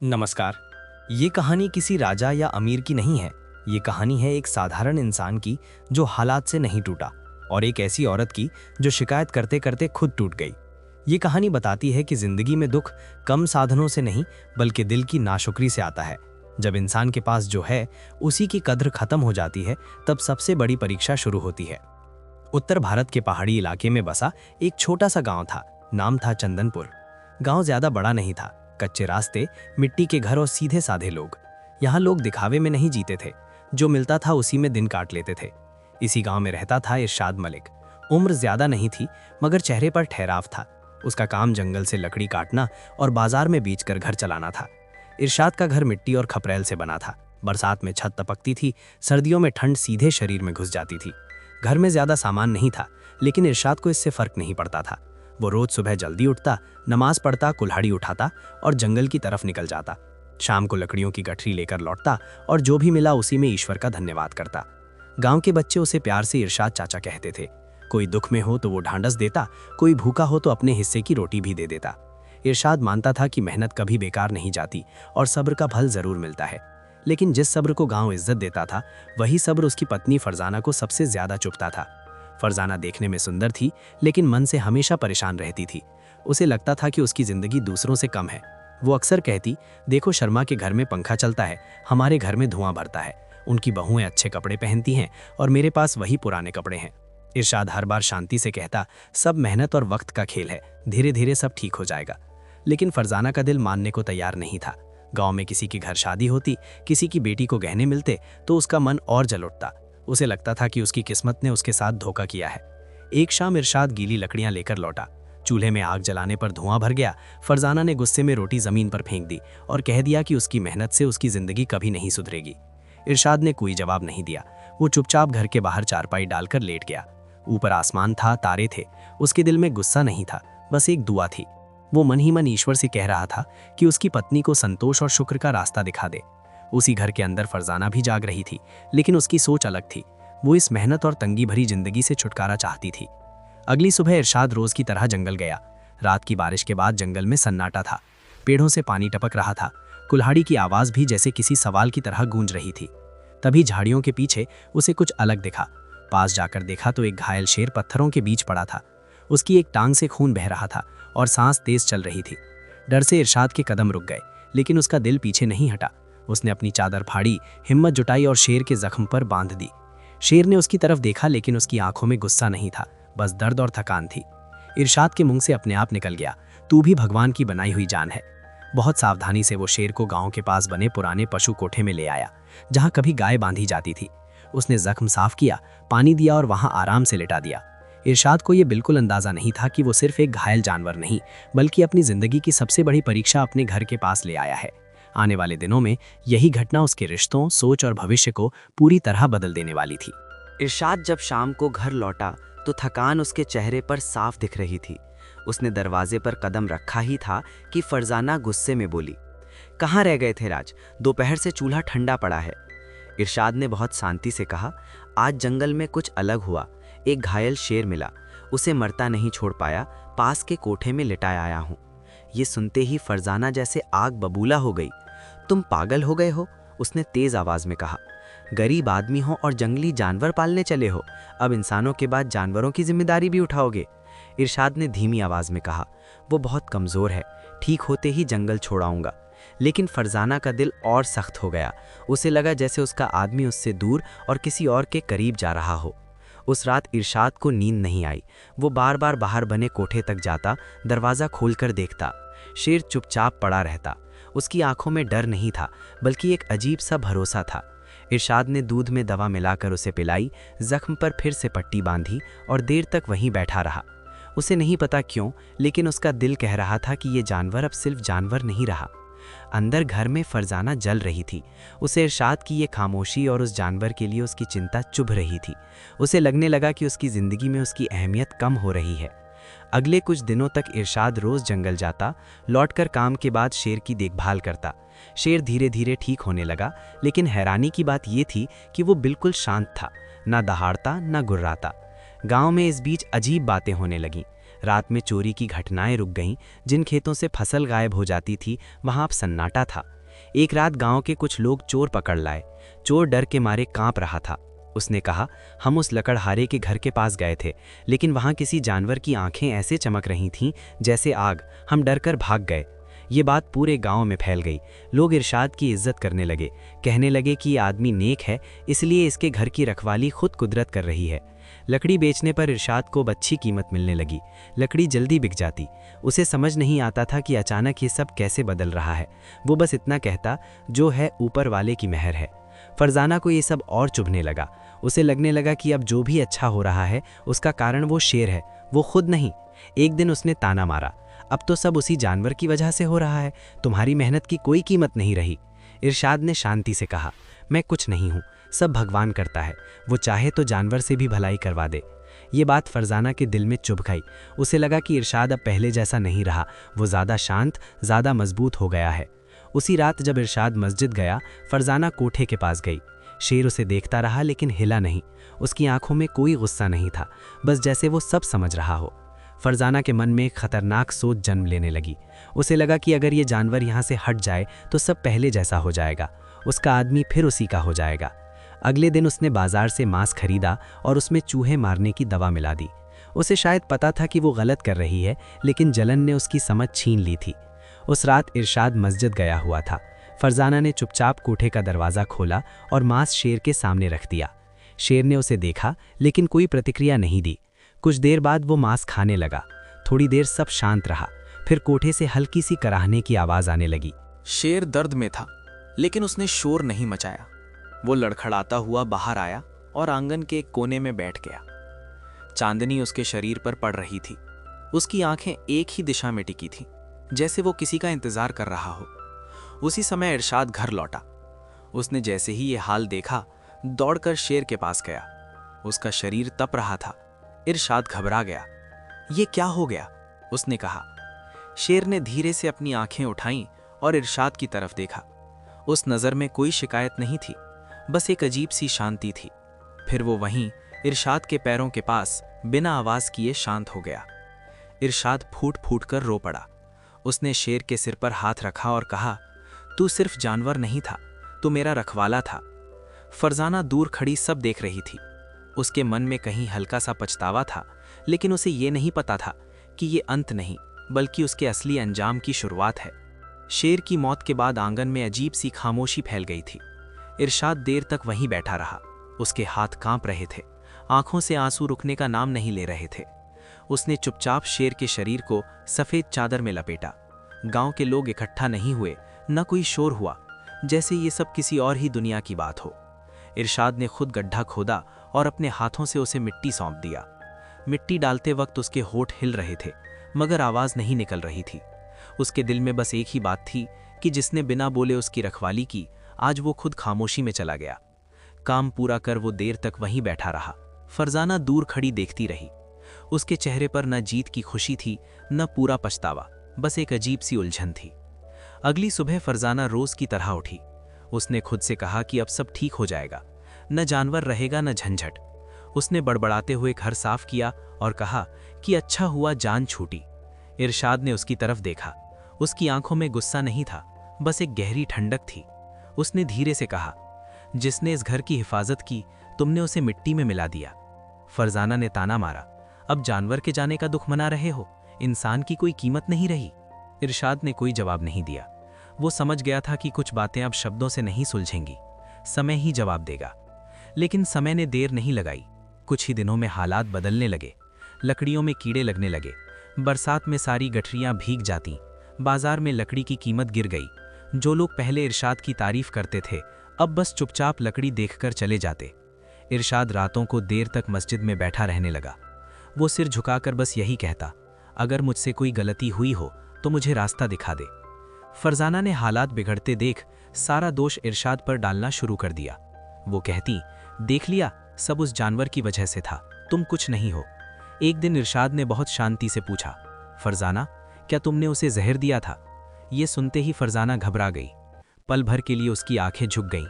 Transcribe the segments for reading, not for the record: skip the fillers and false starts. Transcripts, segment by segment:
नमस्कार। ये कहानी किसी राजा या अमीर की नहीं है। ये कहानी है एक साधारण इंसान की जो हालात से नहीं टूटा और एक ऐसी औरत की जो शिकायत करते करते खुद टूट गई। ये कहानी बताती है कि जिंदगी में दुख कम साधनों से नहीं बल्कि दिल की नाशुक्री से आता है। जब इंसान के पास जो है उसी की कद्र खत्म हो जाती है तब सबसे बड़ी परीक्षा शुरू होती है। उत्तर भारत के पहाड़ी इलाके में बसा एक छोटा सा गांव था। नाम था चंदनपुर। गांव ज्यादा बड़ा नहीं था। कच्चे रास्ते, मिट्टी के घर और सीधे साधे लोग। यहाँ लोग दिखावे में नहीं जीते थे। जो मिलता था उसी में दिन काट लेते थे। इसी गांव में रहता था इरशाद मलिक। उम्र ज्यादा नहीं थी मगर चेहरे पर ठहराव था। उसका काम जंगल से लकड़ी काटना और बाजार में बेचकर घर चलाना था। इरशाद का घर मिट्टी और खपरेल से बना था। बरसात में छत टपकती थी, सर्दियों में ठंड सीधे शरीर में घुस जाती थी। घर में ज्यादा सामान नहीं था लेकिन इरशाद को इससे फर्क नहीं पड़ता था। वो रोज सुबह जल्दी उठता, नमाज पढ़ता, कुल्हाड़ी उठाता और जंगल की तरफ निकल जाता। शाम को लकड़ियों की गठरी लेकर लौटता और जो भी मिला उसी में ईश्वर का धन्यवाद करता। गांव के बच्चे उसे प्यार से इरशाद चाचा कहते थे। कोई दुख में हो तो वो ढांढस देता, कोई भूखा हो तो अपने हिस्से की रोटी भी दे देता। इरशाद मानता था कि मेहनत कभी बेकार नहीं जाती और सब्र का फल जरूर मिलता है। लेकिन जिस सब्र को गांव इज्जत देता था वही सब्र उसकी पत्नी फरजाना को सबसे ज्यादा चुभता था। फरजाना देखने में सुंदर थी लेकिन मन से हमेशा परेशान रहती थी। उसे लगता था कि उसकी जिंदगी दूसरों से कम है। वो अक्सर कहती, देखो शर्मा के घर में पंखा चलता है, हमारे घर में धुआं भरता है। उनकी बहुएं अच्छे कपड़े पहनती हैं और मेरे पास वही पुराने कपड़े हैं। इरशाद हर बार शांति से कहता, सब मेहनत और वक्त का खेल है, धीरे धीरे सब ठीक हो जाएगा। लेकिन फरजाना का दिल मानने को तैयार नहीं था। गाँव में किसी की घर शादी होती, किसी की बेटी को गहने मिलते तो उसका मन और जल उठता। उसे लगता था कि उसकी किस्मत ने उसके साथ धोखा किया है। एक शाम इरशाद गीली लकड़ियां लेकर लौटा। चूल्हे में आग जलाने पर धुआं भर गया। फरजाना ने गुस्से में रोटी जमीन पर फेंक दी और कह दिया कि उसकी मेहनत से उसकी जिंदगी कभी नहीं सुधरेगी। इरशाद ने कोई जवाब नहीं दिया। वो चुपचाप घर के बाहर चारपाई डालकर लेट गया। ऊपर आसमान था, तारे थे। उसके दिल में गुस्सा नहीं था, बस एक दुआ थी। वो मन ही मन ईश्वर से कह रहा था कि उसकी पत्नी को संतोष और शुक्र का रास्ता दिखा दे। उसी घर के अंदर फरजाना भी जाग रही थी लेकिन उसकी सोच अलग थी। वो इस मेहनत और तंगी भरी जिंदगी से छुटकारा चाहती थी। अगली सुबह इरशाद रोज की तरह जंगल गया। रात की बारिश के बाद जंगल में सन्नाटा था। पेड़ों से पानी टपक रहा था। कुल्हाड़ी की आवाज भी जैसे किसी सवाल की तरह गूंज रही थी। तभी झाड़ियों के पीछे उसे कुछ अलग दिखा। पास जाकर देखा तो एक घायल शेर पत्थरों के बीच पड़ा था। उसकी एक टांग से खून बह रहा था और सांस तेज चल रही थी। डर से इरशाद के कदम रुक गए लेकिन उसका दिल पीछे नहीं हटा। उसने अपनी चादर फाड़ी, हिम्मत जुटाई और शेर के जख्म पर बांध दी। शेर ने उसकी तरफ देखा लेकिन उसकी आंखों में गुस्सा नहीं था, बस दर्द और थकान थी। इरशाद के मुंह से अपने आप निकल गया, तू भी भगवान की बनाई हुई जान है। बहुत सावधानी से वो शेर को गांव के पास बने पुराने पशु कोठे में ले आया जहां कभी गाय बांधी जाती थी। उसने जख्म साफ किया, पानी दिया और वहां आराम से लिटा दिया। इरशाद को यह बिल्कुल अंदाजा नहीं था कि वो सिर्फ एक घायल जानवर नहीं बल्कि अपनी जिंदगी की सबसे बड़ी परीक्षा अपने घर के पास ले आया है। आने वाले दिनों में यही घटना उसके रिश्तों, सोच और भविष्य को पूरी तरह बदल देने वाली थी। इरशाद जब शाम को घर लौटा तो थकान उसके चेहरे पर साफ दिख रही थी। उसने दरवाजे पर कदम रखा ही था कि फरजाना गुस्से में बोली, कहाँ रह गए थे राज? दोपहर से चूल्हा ठंडा पड़ा है। इरशाद ने बहुत शांति से कहा, आज जंगल में कुछ अलग हुआ। एक घायल शेर मिला, उसे मरता नहीं छोड़ पाया, पास के कोठे में लिटाया आया हूँ। ये सुनते ही फरजाना जैसे आग बबूला हो गई। तुम पागल हो गए हो? उसने तेज आवाज में कहा। गरीब आदमी हो और जंगली जानवर पालने चले हो, अब इंसानों के बाद जानवरों की जिम्मेदारी भी उठाओगे? इरशाद ने धीमी आवाज में कहा, वो बहुत कमजोर है, ठीक होते ही जंगल छोड़ाऊंगा। लेकिन फरजाना का दिल और सख्त हो गया। उसे लगा जैसे उसका आदमी उससे दूर और किसी और के करीब जा रहा हो। उस रात इरशाद को नींद नहीं आई। वो बार बार बाहर बने कोठे तक जाता, दरवाजा खोलकर देखता। शेर चुपचाप पड़ा रहता। उसकी आंखों में डर नहीं था बल्कि एक अजीब सा भरोसा था। इरशाद ने दूध में दवा मिलाकर उसे पिलाई, जख्म पर फिर से पट्टी बांधी और देर तक वहीं बैठा रहा। उसे नहीं पता क्यों लेकिन उसका दिल कह रहा था कि ये जानवर अब सिर्फ जानवर नहीं रहा। अंदर घर में फरजाना जल रही थी। उसे इरशाद की ये खामोशी और उस जानवर के लिए उसकी चिंता चुभ रही थी। उसे लगने लगा कि उसकी जिंदगी में उसकी अहमियत कम हो रही है। अगले कुछ दिनों तक इरशाद रोज जंगल जाता, लौटकर काम के बाद शेर की देखभाल करता। शेर धीरे धीरे ठीक होने लगा लेकिन हैरानी की बात यह थी कि वो बिल्कुल शांत था, ना दहाड़ता ना गुर्राता। गांव में इस बीच अजीब बातें होने लगीं। रात में चोरी की घटनाएं रुक गईं। जिन खेतों से फसल गायब हो जाती थी वहां अब सन्नाटा था। एक रात गांव के कुछ लोग चोर पकड़ लाए। चोर डर के मारे कांप रहा था। उसने कहा, हम उस लकड़हारे के घर के पास गए थे, लेकिन वहां किसी जानवर की आंखें ऐसे चमक रही थीं जैसे आग। हम डरकर भाग गए। ये बात पूरे गांव में फैल गई। लोग इरशाद की इज्जत करने लगे। कहने लगे कि ये आदमी नेक है, इसलिए इसके घर की रखवाली खुद कुदरत कर रही है। लकड़ी बेचने पर इरशाद को अच्छी कीमत मिलने लगी। लकड़ी जल्दी बिक जाती। उसे समझ नहीं आता था कि अचानक ये सब कैसे बदल रहा है। वो बस इतना कहता, जो है ऊपर वाले की मेहर है। फरजाना को ये सब और चुभने लगा। उसे लगने लगा कि अब जो भी अच्छा हो रहा है उसका कारण वो शेर है, वो खुद नहीं। एक दिन उसने ताना मारा, अब तो सब उसी जानवर की वजह से हो रहा है, तुम्हारी मेहनत की कोई कीमत नहीं रही। इरशाद ने शांति से कहा, मैं कुछ नहीं हूँ, सब भगवान करता है, वो चाहे तो जानवर से भी भलाई करवा दे। ये बात फरजाना के दिल में चुभ गई। उसे लगा कि इरशाद अब पहले जैसा नहीं रहा, वो ज़्यादा शांत, ज़्यादा मजबूत हो गया है। उसी रात जब इरशाद मस्जिद गया, फरजाना कोठे के पास गई। शेर उसे देखता रहा लेकिन हिला नहीं। उसकी आंखों में कोई गुस्सा नहीं था, बस जैसे वो सब समझ रहा हो। फरजाना के मन में एक खतरनाक सोच जन्म लेने लगी। उसे लगा कि अगर ये जानवर यहाँ से हट जाए तो सब पहले जैसा हो जाएगा, उसका आदमी फिर उसी का हो जाएगा। अगले दिन उसने बाजार से मांस खरीदा और उसमें चूहे मारने की दवा मिला दी। उसे शायद पता था कि वो गलत कर रही है, लेकिन जलन ने उसकी समझ छीन ली थी। उस रात इरशाद मस्जिद गया हुआ था। फरजाना ने चुपचाप कोठे का दरवाज़ा खोला और मांस शेर के सामने रख दिया। शेर ने उसे देखा लेकिन कोई प्रतिक्रिया नहीं दी। कुछ देर बाद वो मांस खाने लगा। थोड़ी देर सब शांत रहा, फिर कोठे से हल्की सी कराहने की आवाज़ आने लगी। शेर दर्द में था, लेकिन उसने शोर नहीं मचाया। वो लड़खड़ाता हुआ बाहर आया और आंगन के एक कोने में बैठ गया। चांदनी उसके शरीर पर पड़ रही थी। उसकी आंखें एक ही दिशा में टिकी थीं, जैसे वो किसी का इंतजार कर रहा हो। उसी समय इरशाद घर लौटा। उसने जैसे ही ये हाल देखा, दौड़कर शेर के पास गया। उसका शरीर तप रहा था। इरशाद घबरा गया। ये क्या हो गया? उसने कहा। शेर ने धीरे से अपनी आंखें उठाईं और इरशाद की तरफ देखा। उस नज़र में कोई शिकायत नहीं थी, बस एक अजीब सी शांति थी। फिर वो वहीं इरशाद के पैरों के पास बिना आवाज़ किए शांत हो गया। इरशाद फूट फूट कर रो पड़ा। उसने शेर के सिर पर हाथ रखा और कहा, तू सिर्फ जानवर नहीं था, तू मेरा रखवाला था। फरजाना दूर खड़ी सब देख रही थी। उसके मन में कहीं हल्का सा पछतावा था, लेकिन उसे ये नहीं पता था कि ये अंत नहीं, बल्कि उसके असली अंजाम की शुरुआत है। शेर की मौत के बाद आंगन में अजीब सी खामोशी फैल गई थी। इरशाद देर तक वहीं बैठा रहा। उसके हाथ कांप रहे थे, आंखों से आंसू रुकने का नाम नहीं ले रहे थे। उसने चुपचाप शेर के शरीर को सफ़ेद चादर में लपेटा। गांव के लोग इकट्ठा नहीं हुए, न कोई शोर हुआ, जैसे ये सब किसी और ही दुनिया की बात हो। इरशाद ने खुद गड्ढा खोदा और अपने हाथों से उसे मिट्टी सौंप दिया। मिट्टी डालते वक्त उसके होठ हिल रहे थे, मगर आवाज़ नहीं निकल रही थी। उसके दिल में बस एक ही बात थी कि जिसने बिना बोले उसकी रखवाली की, आज वो खुद खामोशी में चला गया। काम पूरा कर वो देर तक वहीं बैठा रहा। फरजाना दूर खड़ी देखती रही। उसके चेहरे पर न जीत की खुशी थी, न पूरा पछतावा, बस एक अजीब सी उलझन थी। अगली सुबह फरजाना रोज की तरह उठी। उसने खुद से कहा कि अब सब ठीक हो जाएगा, न जानवर रहेगा न झंझट। उसने बड़बड़ाते हुए घर साफ किया और कहा कि अच्छा हुआ जान छूटी। इरशाद ने उसकी तरफ देखा। उसकी आंखों में गुस्सा नहीं था, बस एक गहरी ठंडक थी। उसने धीरे से कहा, जिसने इस घर की हिफाजत की, तुमने उसे मिट्टी में मिला दिया। फरजाना ने ताना मारा, अब जानवर के जाने का दुख मना रहे हो, इंसान की कोई कीमत नहीं रही। इरशाद ने कोई जवाब नहीं दिया। वो समझ गया था कि कुछ बातें अब शब्दों से नहीं सुलझेंगी, समय ही जवाब देगा। लेकिन समय ने देर नहीं लगाई। कुछ ही दिनों में हालात बदलने लगे। लकड़ियों में कीड़े लगने लगे। बरसात में सारी गठरियां भीग जातीं। बाजार में लकड़ी की कीमत गिर गई। जो लोग पहले इरशाद की तारीफ करते थे, अब बस चुपचाप लकड़ी देखकर चले जाते। इरशाद रातों को देर तक मस्जिद में बैठा रहने लगा। वो सिर झुकाकर बस यही कहता, अगर मुझसे कोई गलती हुई हो तो मुझे रास्ता दिखा दे। फरजाना ने हालात बिगड़ते देख सारा दोष इरशाद पर डालना शुरू कर दिया। वो कहती, देख लिया, सब उस जानवर की वजह से था, तुम कुछ नहीं हो। एक दिन इरशाद ने बहुत शांति से पूछा, फरजाना, क्या तुमने उसे जहर दिया था? ये सुनते ही फरजाना घबरा गई। पल भर के लिए उसकी आंखें झुक गईं।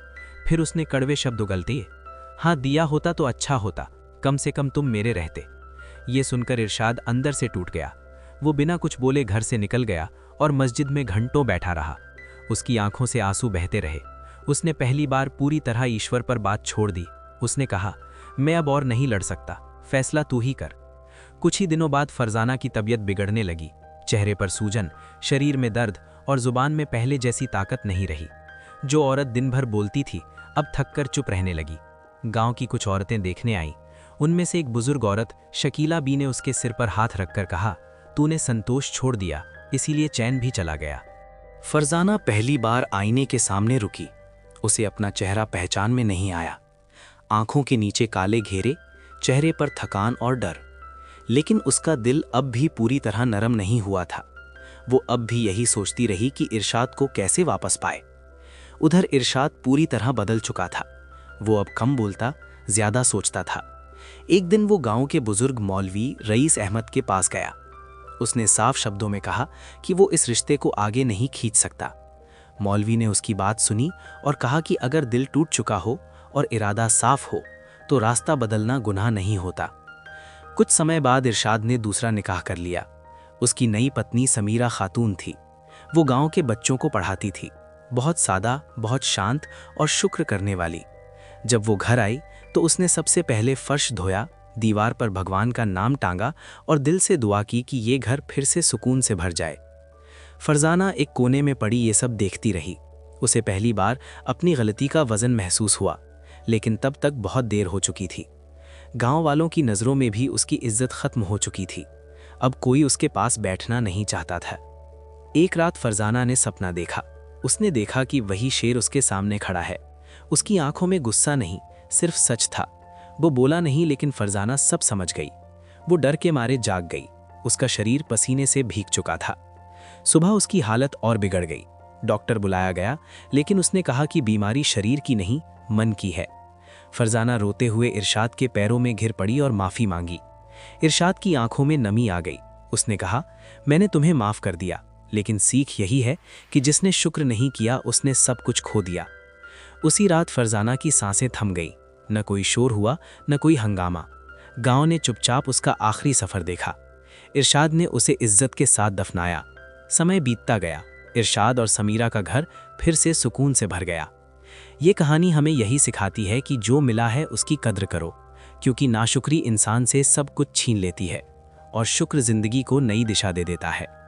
फिर उसने कड़वे शब्द उगलते, हाँ दिया होता तो अच्छा होता, कम से कम तुम मेरे रहते। ये सुनकर इरशाद अंदर से टूट गया। वो बिना कुछ बोले घर से निकल गया और मस्जिद में घंटों बैठा रहा। उसकी आंखों से आंसू बहते रहे। उसने पहली बार पूरी तरह ईश्वर पर बात छोड़ दी। उसने कहा, मैं अब और नहीं लड़ सकता, फैसला तू ही कर। कुछ ही दिनों बाद फरजाना की तबीयत बिगड़ने लगी। चेहरे पर सूजन, शरीर में दर्द और जुबान में पहले जैसी ताकत नहीं रही। जो औरत दिन भर बोलती थी अब थककर चुप रहने लगी। गांव की कुछ औरतें देखने आईं। उनमें से एक बुजुर्ग औरत शकीला बी ने उसके सिर पर हाथ रखकर कहा, तूने संतोष छोड़ दिया, इसीलिए चैन भी चला गया। फरजाना पहली बार आईने के सामने रुकी। उसे अपना चेहरा पहचान में नहीं आया। आंखों के नीचे काले घेरे, चेहरे पर थकान और डर। लेकिन उसका दिल अब भी पूरी तरह नरम नहीं हुआ था। वो अब भी यही सोचती रही कि इरशाद को कैसे वापस पाए। उधर इरशाद पूरी तरह बदल चुका था। वो अब कम बोलता, ज्यादा सोचता था। एक दिन वो गांव के बुजुर्ग मौलवी रईस अहमद के पास गया। उसने साफ शब्दों में कहा कि वो इस रिश्ते को आगे नहीं खींच सकता। मौलवी ने उसकी बात सुनी और कहा कि अगर दिल टूट चुका हो और इरादा साफ हो तो रास्ता बदलना गुनाह नहीं होता। कुछ समय बाद इरशाद ने दूसरा निकाह कर लिया। उसकी नई पत्नी समीरा खातून थी। वो गांव के बच्चों को पढ़ाती थी। बहुत सादा, बहुत शांत और शुक्र करने वाली। जब वो घर आई तो उसने सबसे पहले फर्श धोया, दीवार पर भगवान का नाम टांगा और दिल से दुआ की कि ये घर फिर से सुकून से भर जाए। फरजाना एक कोने में पड़ी ये सब देखती रही। उसे पहली बार अपनी गलती का वजन महसूस हुआ, लेकिन तब तक बहुत देर हो चुकी थी। गांव वालों की नज़रों में भी उसकी इज्जत खत्म हो चुकी थी। अब कोई उसके पास बैठना नहीं चाहता था। एक रात फरजाना ने सपना देखा। उसने देखा कि वही शेर उसके सामने खड़ा है। उसकी आंखों में गुस्सा नहीं, सिर्फ सच था। वो बोला नहीं, लेकिन फरजाना सब समझ गई। वो डर के मारे जाग गई। उसका शरीर पसीने से भीग चुका था। सुबह उसकी हालत और बिगड़ गई। डॉक्टर बुलाया गया, लेकिन उसने कहा कि बीमारी शरीर की नहीं, मन की है। फरजाना रोते हुए इरशाद के पैरों में घिर पड़ी और माफ़ी मांगी। इरशाद की आंखों में नमी आ गई। उसने कहा, मैंने तुम्हें माफ़ कर दिया, लेकिन सीख यही है कि जिसने शुक्र नहीं किया उसने सब कुछ खो दिया। उसी रात फरजाना की सांसें थम गई। न कोई शोर हुआ, न कोई हंगामा। गांव ने चुपचाप उसका आखिरी सफ़र देखा। इरशाद ने उसे इज्जत के साथ दफनाया। समय बीतता गया। इरशाद और समीरा का घर फिर से सुकून से भर गया। ये कहानी हमें यही सिखाती है कि जो मिला है उसकी कद्र करो, क्योंकि नाशुक्री इंसान से सब कुछ छीन लेती है और शुक्र जिंदगी को नई दिशा दे देता है।